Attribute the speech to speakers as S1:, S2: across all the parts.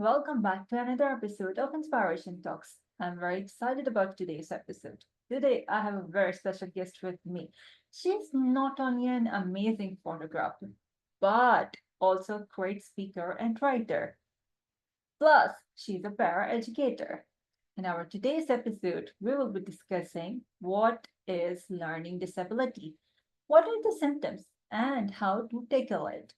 S1: Welcome back to another episode of Inspiration Talks. I'm very excited about today's episode. Today, I have a very special guest with me. She's not only an amazing photographer, but also a great speaker and writer. Plus, she's a paraeducator. In our today's episode, we will be discussing what is learning disability, what are the symptoms, and how to tackle it.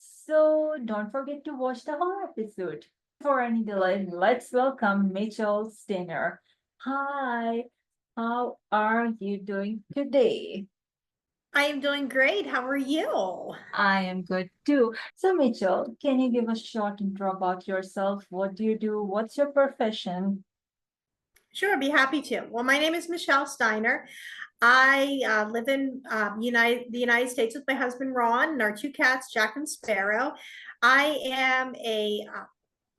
S1: So don't forget to watch the whole episode. For any delay, let's welcome Michelle Steiner. Hi, how are you doing today?
S2: I am doing great. How are you?
S1: I am good too. So, Mitchell, can you give a short intro about yourself? What do you do? What's your profession?
S2: Sure, I'd be happy to. Well, my name is Michelle Steiner. I live in the United States with my husband Ron and our two cats, Jack and Sparrow. I am a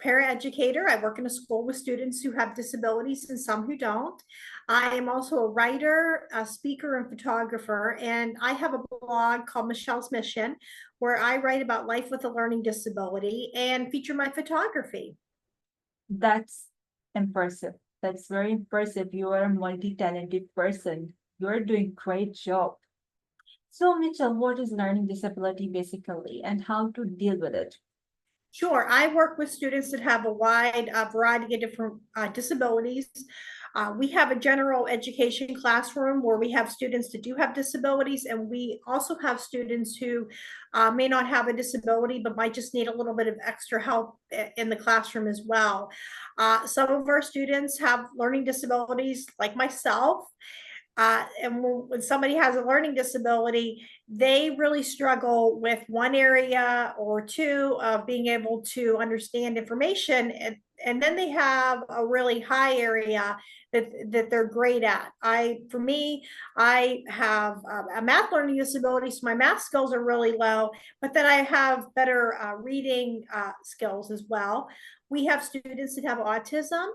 S2: paraeducator. I work in a school with students who have disabilities and some who don't. I am also a writer, a speaker, and photographer. And I have a blog called Michelle's Mission, where I write about life with a learning disability and feature my photography.
S1: That's impressive. That's very impressive. You are a multi-talented person. You're doing great job. So, Mitchell, what is learning disability basically and how to deal with it?
S2: Sure. I work with students that have a wide variety of different disabilities. We have a general education classroom where we have students that do have disabilities, and we also have students who may not have a disability but might just need a little bit of extra help in the classroom as well. Some of our students have learning disabilities, like myself, and when somebody has a learning disability, they really struggle with one area or two of being able to understand information. And then they have a really high area that they're great at. For me, I have a math learning disability, so my math skills are really low, but then I have better reading skills as well. We have students that have autism.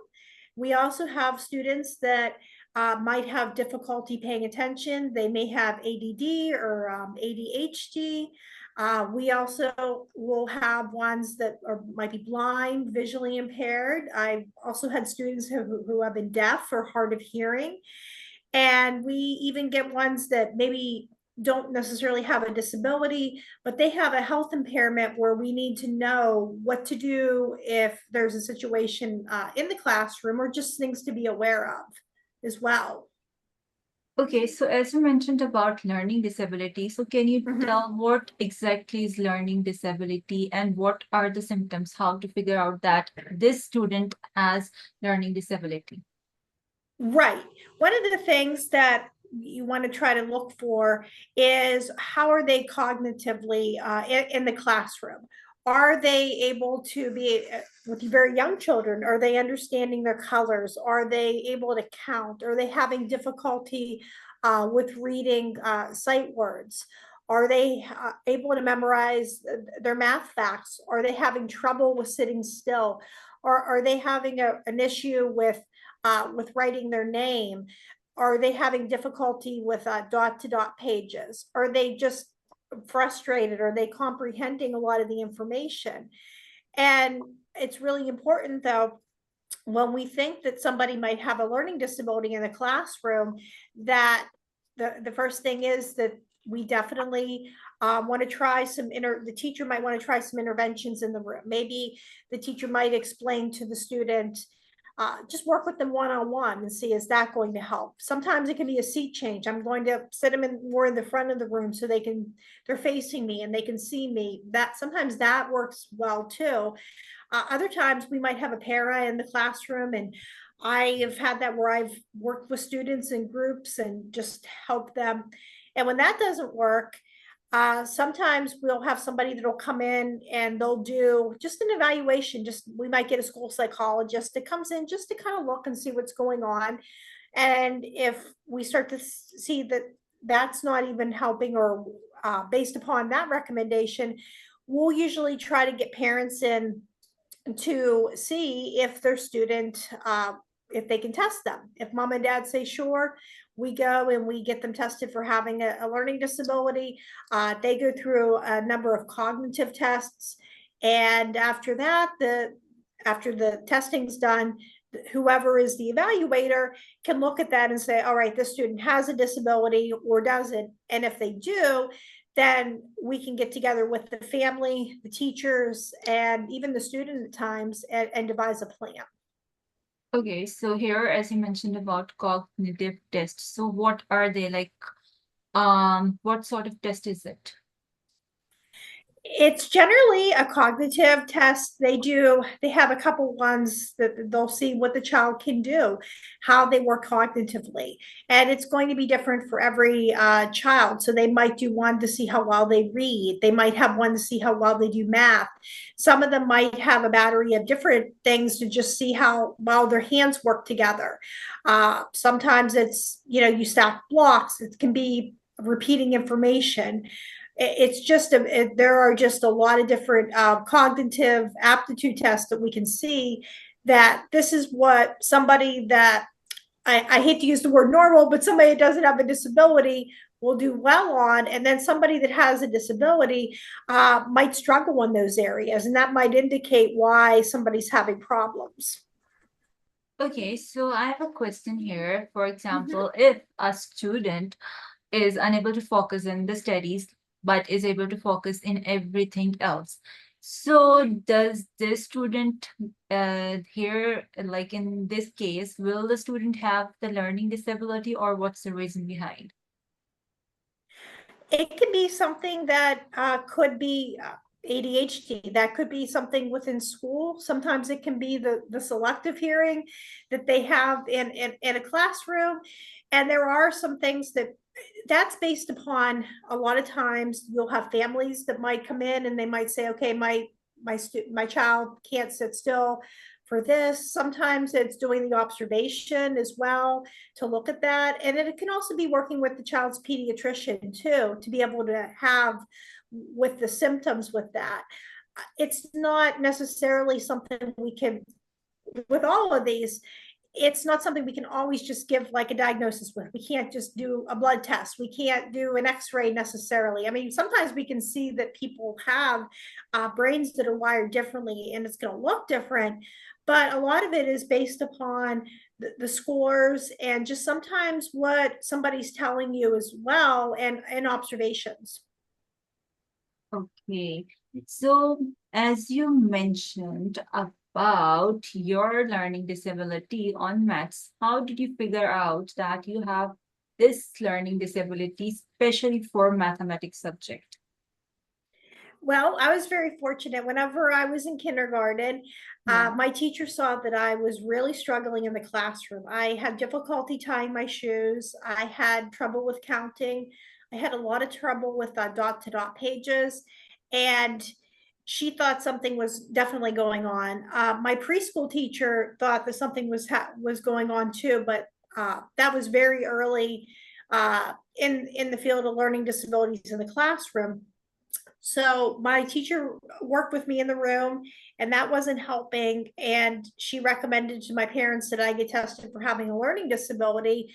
S2: We also have students that might have difficulty paying attention. They may have ADD or ADHD. We also will have ones that might be blind, visually impaired. I've also had students who have been deaf or hard of hearing. And we even get ones that maybe don't necessarily have a disability, but they have a health impairment where we need to know what to do if there's a situation in the classroom or just things to be aware of as well.
S1: Okay, so as you mentioned about learning disability, so can you
S2: Mhm.
S1: tell what exactly is learning disability and what are the symptoms, how to figure out that this student has learning disability?
S2: Right. One of the things that you want to try to look for is how are they cognitively in the classroom? Are they able to be with very young children? Are they understanding their colors? Are they able to count? Are they having difficulty with reading sight words? Are they able to memorize their math facts? Are they having trouble with sitting still? Or are they having an issue with writing their name? Are they having difficulty with dot to dot pages? Are they just frustrated? Are they comprehending a lot of the information? And it's really important, though, when we think that somebody might have a learning disability in the classroom, that the first thing is that we definitely want to try the teacher might want to try some interventions in the room. Maybe the teacher might explain to the student, just work with them one-on-one and see, is that going to help? Sometimes it can be a seat change. I'm going to sit them more in the front of the room so they're facing me and they can see me. That sometimes that works well too. Other times we might have a para in the classroom, and I have had that where I've worked with students in groups and just helped them. And when that doesn't work, sometimes we'll have somebody that'll come in and they'll do just an evaluation. Just we might get a school psychologist that comes in just to kind of look and see what's going on. And if we start to see that that's not even helping, or based upon that recommendation, we'll usually try to get parents in to see if their student, if they can test them. If mom and dad say sure, we go and we get them tested for having a learning disability. They go through a number of cognitive tests. And after that, after the testing's done, whoever is the evaluator can look at that and say, all right, this student has a disability or doesn't. And if they do, then we can get together with the family, the teachers, and even the student at times and devise a plan.
S1: Okay, so here, as you mentioned about cognitive tests, so what are they like? What sort of test is it?
S2: It's generally a cognitive test. They have a couple ones that they'll see what the child can do, how they work cognitively. And it's going to be different for every child. So they might do one to see how well they read. They might have one to see how well they do math. Some of them might have a battery of different things to just see how well their hands work together. Sometimes it's, you stack blocks. It can be repeating information. It's just there are just a lot of different cognitive aptitude tests that we can see that this is what somebody that I hate to use the word normal, but somebody that doesn't have a disability will do well on, and then somebody that has a disability might struggle in those areas, and that might indicate why somebody's having problems.
S1: Okay, so I have a question here. For
S2: Mhm.
S1: example, if a student is unable to focus in the studies, but is able to focus in everything else. So does this student here, like in this case, will the student have the learning disability or what's the reason behind?
S2: It could be something that could be ADHD. That could be something within school. Sometimes it can be the selective hearing that they have in a classroom. And there are some things that's based upon, a lot of times you'll have families that might come in and they might say, okay, my child can't sit still for this. Sometimes it's doing the observation as well to look at that. And it can also be working with the child's pediatrician too, to be able to have with the symptoms with that. It's not necessarily something we can, with all of these, it's not something we can always just give like a diagnosis with. We can't just do a blood test. We can't do an x-ray necessarily. I mean, sometimes we can see that people have brains that are wired differently and it's going to look different, but a lot of it is based upon the scores and just sometimes what somebody's telling you as well, and observations.
S1: Okay, so as you mentioned about your learning disability on maths, how did you figure out that you have this learning disability, especially for mathematics subject?
S2: Well, I was very fortunate. Whenever I was in kindergarten,
S1: Yeah.
S2: my teacher saw that I was really struggling in the classroom. I had difficulty tying my shoes. I had trouble with counting. I had a lot of trouble with dot to dot pages. And she thought something was definitely going on. My preschool teacher thought that something was going on too, but that was very early in the field of learning disabilities in the classroom. So my teacher worked with me in the room and that wasn't helping. And she recommended to my parents that I get tested for having a learning disability.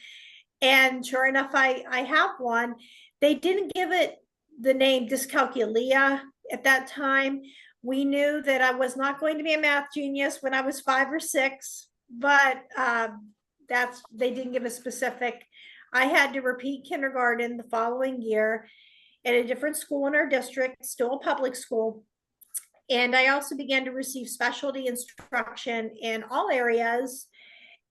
S2: And sure enough, I have one. They didn't give it the name dyscalculia at that time. We knew that I was not going to be a math genius when I was 5 or 6, but they didn't give a specific. I had to repeat kindergarten the following year at a different school in our district, still a public school. And I also began to receive specialty instruction in all areas.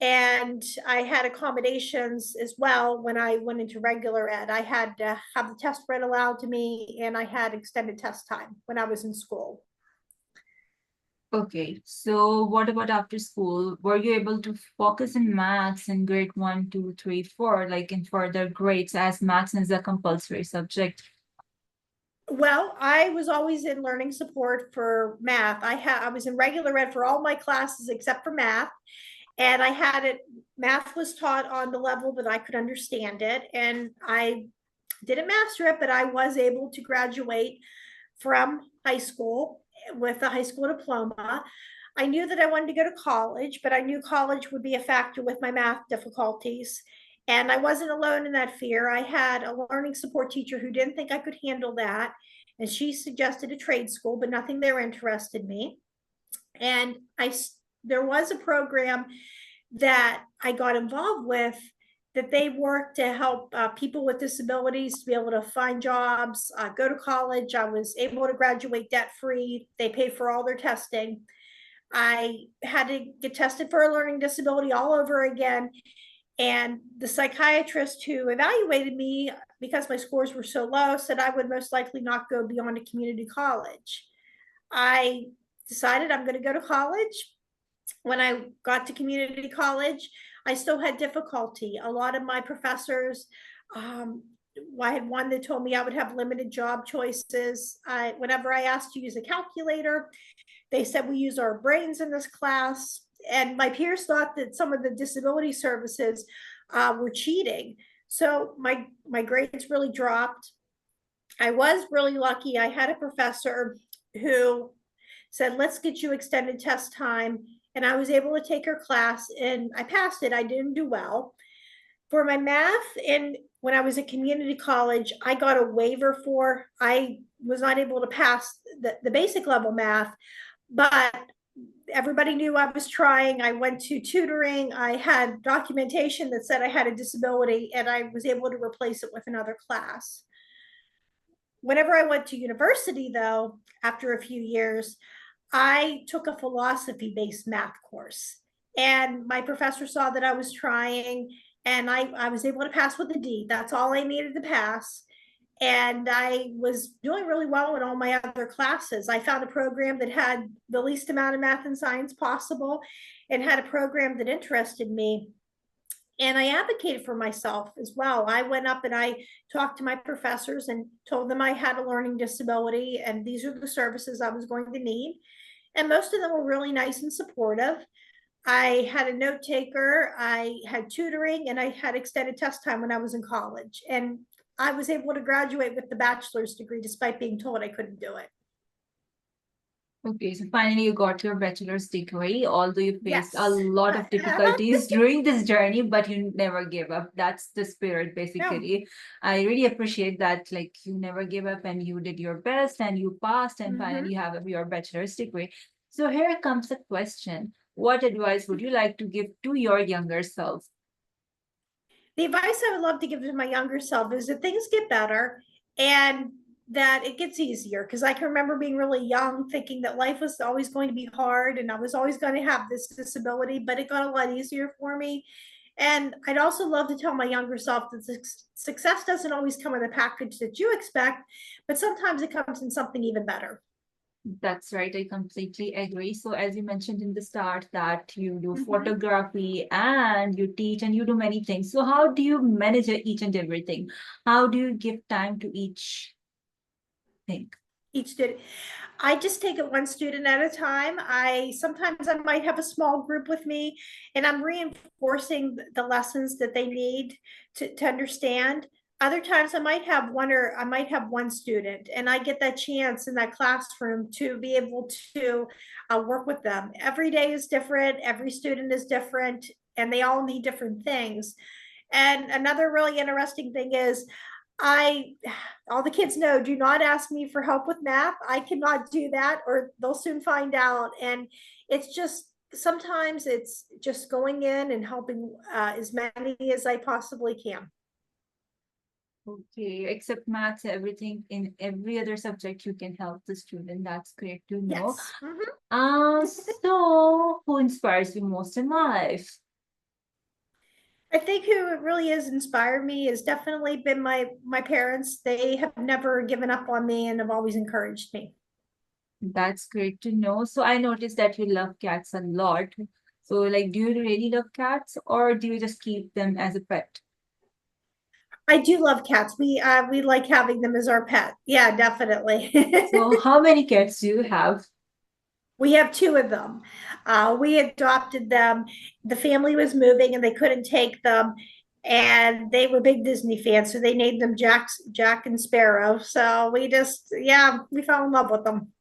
S2: And I had accommodations as well when I went into regular ed. I had to have the test read aloud to me, and I had extended test time when I was in school.
S1: Okay, so what about after school? Were you able to focus in maths in grade 1, 2, 3, 4, like in further grades, as maths is a compulsory subject?
S2: Well, I was always in learning support for math. I was in regular ed for all my classes except for math. And I had it, math was taught on the level that I could understand it. And I didn't master it, but I was able to graduate from high school with a high school diploma. I knew that I wanted to go to college, but I knew college would be a factor with my math difficulties. And I wasn't alone in that fear. I had a learning support teacher who didn't think I could handle that. And she suggested a trade school, but nothing there interested me. And there was a program that I got involved with that they work to help people with disabilities to be able to find jobs, go to college. I was able to graduate debt free. They pay for all their testing. I had to get tested for a learning disability all over again. And the psychiatrist who evaluated me, because my scores were so low, said I would most likely not go beyond a community college. I decided I'm going to go to college. When I got to community college, I still had difficulty. A lot of my professors, I had one that told me I would have limited job choices. Whenever I asked to use a calculator, they said we use our brains in this class. And my peers thought that some of the disability services were cheating. So my grades really dropped. I was really lucky. I had a professor who said, let's get you extended test time. And I was able to take her class and I passed it. I didn't do well. For my math, and when I was at community college, I got a waiver for, I was not able to pass the basic level math, but everybody knew I was trying. I went to tutoring. I had documentation that said I had a disability, and I was able to replace it with another class. Whenever I went to university, though, after a few years, I took a philosophy-based math course. And my professor saw that I was trying, and I was able to pass with a D. That's all I needed to pass. And I was doing really well in all my other classes. I found a program that had the least amount of math and science possible and had a program that interested me. And I advocated for myself as well. I went up and I talked to my professors and told them I had a learning disability and these are the services I was going to need. And most of them were really nice and supportive. I had a note taker, I had tutoring, and I had extended test time when I was in college. And I was able to graduate with the bachelor's degree despite being told I couldn't do it.
S1: Okay, so finally you got your bachelor's degree, although you faced a
S2: Yes.
S1: lot of difficulties during this journey, but you never gave up. That's the spirit,
S2: No.
S1: basically. I really appreciate that, like you never gave up and you did your best and you passed and finally you have your bachelor's degree. So here comes a question. What advice would you like to give to your younger self?
S2: The advice I would love to give to my younger self is that things get better and that it gets easier. Because I can remember being really young, thinking that life was always going to be hard and I was always going to have this disability, but it got a lot easier for me. And I'd also love to tell my younger self that success doesn't always come in the package that you expect, but sometimes it comes in something even better.
S1: That's right. I completely agree. So as you mentioned in the start that you do
S2: Mhm.
S1: photography and you teach and you do many things. So how do you manage each and everything? How do you give time to each thing?
S2: Each student. I just take it one student at a time. I might have a small group with me and I'm reinforcing the lessons that they need to understand. Other times I might have one student and I get that chance in that classroom to be able to work with them. Every day is different, every student is different, and they all need different things. And another really interesting thing is I all the kids know, do not ask me for help with math. I cannot do that or they'll soon find out. And it's just sometimes it's just going in and helping as many as I possibly can.
S1: Okay, except maths, everything in every other subject you can help the student. That's great to know.
S2: Yes.
S1: So who inspires you most in life?
S2: I think who really has inspired me has definitely been my parents. They have never given up on me and have always encouraged me.
S1: That's great to know. So I noticed that you love cats a lot. So like, do you really love cats or do you just keep them as a pet?
S2: I do love cats. We like having them as our pet. Yeah, definitely.
S1: So how many cats do you have?
S2: We have two of them. We adopted them. The family was moving and they couldn't take them. And they were big Disney fans, so they named them Jack and Sparrow. So yeah, we fell in love with them.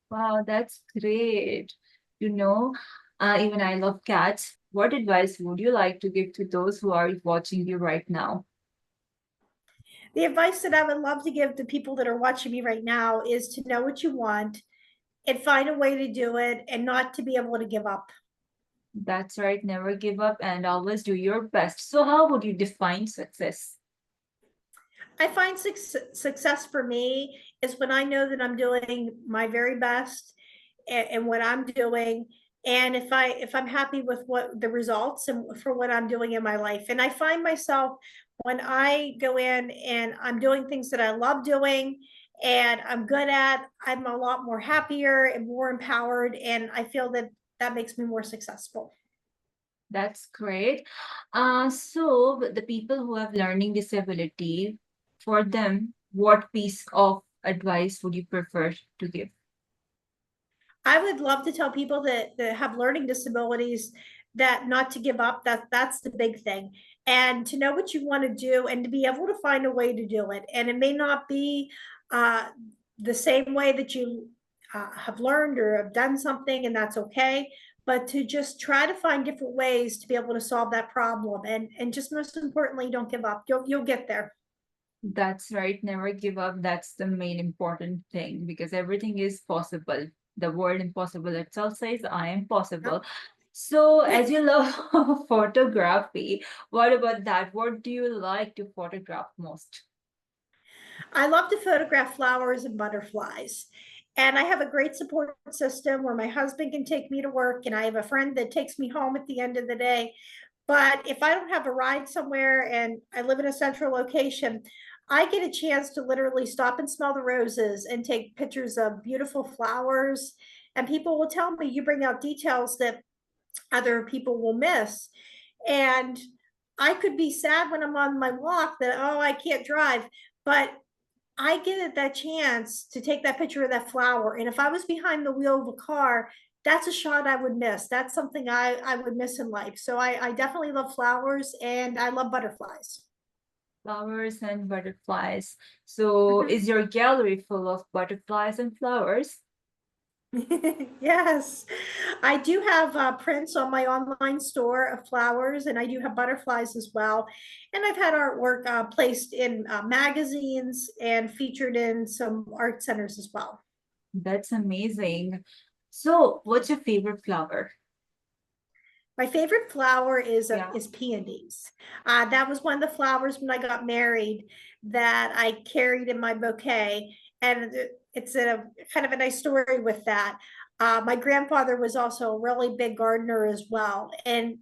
S1: Wow, that's great. You know, even I love cats. What advice would you like to give to those who are watching you right now?
S2: The advice that I would love to give to people that are watching me right now is to know what you want and find a way to do it and not to be able to give up.
S1: That's right. Never give up and always do your best. So, how would you define success?
S2: I find success for me is when I know that I'm doing my very best and what I'm doing. And if I'm happy with what the results and for what I'm doing in my life. And I find myself when I go in and I'm doing things that I love doing and I'm good at, I'm a lot more happier and more empowered. And I feel that that makes me more successful.
S1: That's great. So the people who have learning disability, for them, what piece of advice would you prefer to give?
S2: I would love to tell people that have learning disabilities that not to give up. That's the big thing. And to know what you want to do and to be able to find a way to do it. And it may not be uh, the same way that you have learned or have done something, and that's okay. But to just try to find different ways to be able to solve that problem, and just most importantly, don't give up. You'll get there.
S1: That's right. Never give up. That's the main important thing because everything is possible. The word impossible itself says, I am possible. So, as you love photography, what about that? What do you like to photograph most?
S2: I love to photograph flowers and butterflies. And I have a great support system where my husband can take me to work, and I have a friend that takes me home at the end of the day. But if I don't have a ride somewhere and I live in a central location, I get a chance to literally stop and smell the roses and take pictures of beautiful flowers. And people will tell me you bring out details that other people will miss. And I could be sad when I'm on my walk that, oh, I can't drive. But I get that chance to take that picture of that flower. And if I was behind the wheel of a car, that's a shot I would miss. That's something I would miss in life. So I definitely love flowers and I love butterflies.
S1: Flowers and butterflies. So, is your gallery full of butterflies and flowers?
S2: Yes, I do have prints on my online store of flowers, and I do have butterflies as well. And I've had artwork placed in magazines and featured in some art centers as well.
S1: That's amazing. So, what's your favorite flower?
S2: My favorite flower
S1: Yeah.
S2: is peonies. That was one of the flowers when I got married that I carried in my bouquet, and it's a kind of a nice story with that. My grandfather was also a really big gardener as well, and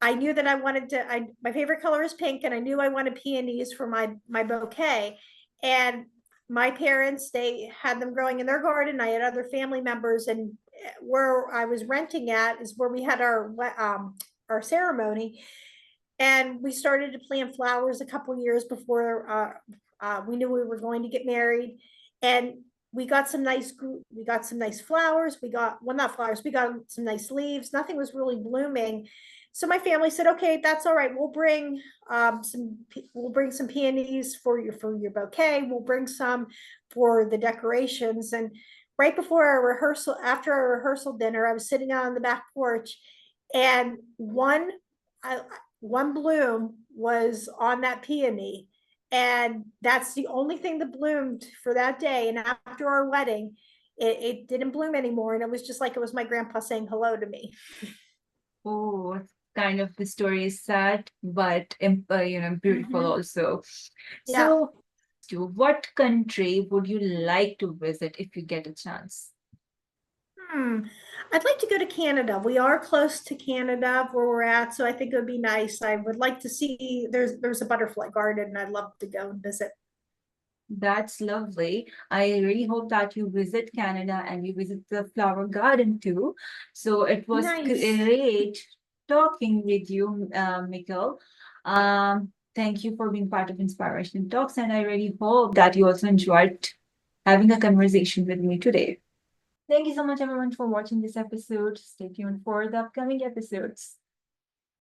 S2: I knew that I wanted to. My favorite color is pink, and I knew I wanted peonies for my bouquet. And my parents, they had them growing in their garden. I had other family members, and where I was renting at is where we had our ceremony, and we started to plant flowers a couple years before we knew we were going to get married, and we got some nice flowers. We got well, not flowers. We got some nice leaves. Nothing was really blooming. So my family said, "Okay, that's all right. We'll bring some peonies for your bouquet. We'll bring some for the decorations." And right before our rehearsal, after our rehearsal dinner, I was sitting out on the back porch, and I, one bloom was on that peony, and that's the only thing that bloomed for that day. And after our wedding, it didn't bloom anymore, and it was just like it was my grandpa saying hello to me.
S1: Oh, kind of the story is sad, but beautiful
S2: Mhm.
S1: also.
S2: Yeah.
S1: So, what country would you like to visit if you get a chance?
S2: Hmm. I'd like to go to Canada. We are close to Canada where we're at, so I think it would be nice. I would like to see there's a butterfly garden, and I'd love to go and visit.
S1: That's lovely. I really hope that you visit Canada and you visit the flower garden too. So it was
S2: Nice.
S1: great talking with you, Mikkel. Thank you for being part of Inspiration Talks, and I really hope that you also enjoyed having a conversation with me today. Thank you so much, everyone, for watching this episode. Stay tuned for the upcoming episodes.